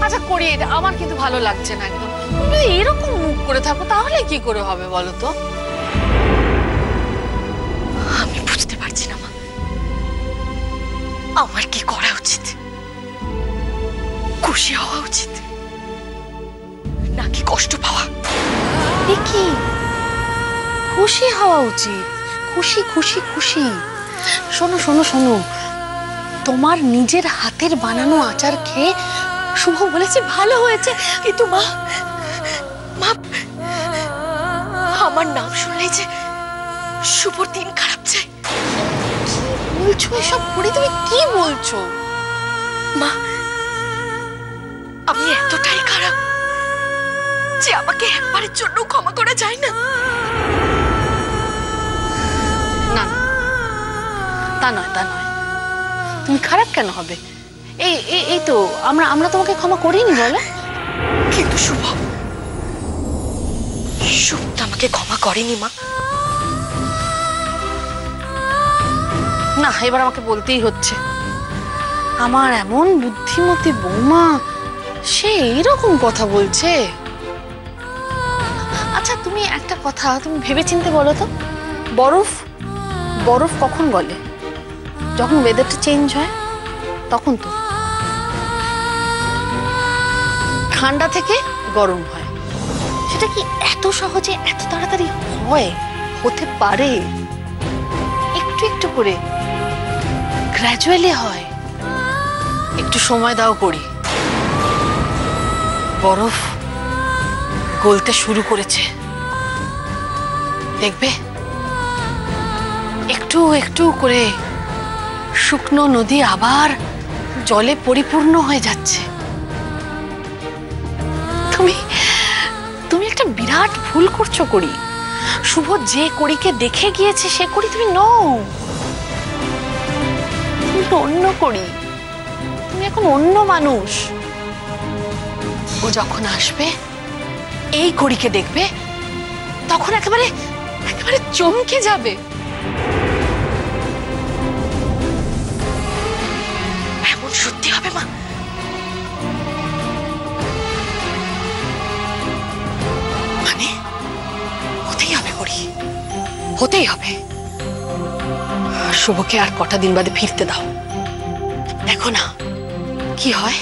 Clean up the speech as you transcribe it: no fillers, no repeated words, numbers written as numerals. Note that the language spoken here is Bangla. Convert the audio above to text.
আচ্ছা করি, এটা আমার কিন্তু ভালো লাগছে না একদম। তুমি যদি এরকম মুখ করে থাকো তাহলে কি করে হবে বলো তো? আমি বুঝতে পারছি না মা, আমার কি করা উচিত? খুশি হওয়া উচিত নাকি কষ্ট পাওয়া? কি খুশি হওয়া উচিত, খুশি খুশি খুশি। শোনো শোনো শোনো, তোমার নিজের হাতের বানানো আচার খেয়ে শুভ বলেছে ভালো হয়েছে, কিন্তু মা, মা আমার নাম শুনলেই যে শুভর দিন খারাপ যায়। কি বলছো এসব করে? তুমি কি বলছো? মা আমি এতটাই খারাপ যে আমাকে একবারের জন্য ক্ষমা করা যায় না? না তা নয়, তা নয়। তুমি খারাপ কেন হবে? এই এই তো আমরা তোমাকে ক্ষমা করিনি বলো। কিন্তু শুভ তো আমাকে ক্ষমা করেনি মা। না, এবার আমাকে বলতেই হচ্ছে, আমার এমন বুদ্ধিমতী বৌমা সে এইরকম কথা বলছে। আচ্ছা তুমি একটা কথা তুমি ভেবেচিন্তে বলো তো, বরফ বরফ কখন গলে? যখন ওয়েদারটা চেঞ্জ হয় তখন তো। ঠান্ডা থেকে গরম হয়, সেটা কি এত সহজে এত তাড়াতাড়ি হয়? হতে পারে, একটু একটু করে গ্র্যাজুয়ালি হয়। একটু সময় দাও করি, বরফ গলতে শুরু করেছে, দেখবে একটু একটু করে শুকনো নদী আবার জলে পরিপূর্ণ হয়ে যাচ্ছে। তুমি তুমি একটা বিরাট ভুল করছো করি। শুভ যে করিকে দেখে গিয়েছে সে করি তুমি নও, তুমি অন্য করি, তুমি এখন অন্য মানুষ। ও যখন আসবে এই করিকে দেখবে তখন একেবারে একেবারে চমকে যাবে। এমন সত্যি হবে মা? মানে হতেই হবে করি, হতেই হবে। শুভকে আর কটা দিন বাদে ফিরতে দাও, দেখো না কি হয়।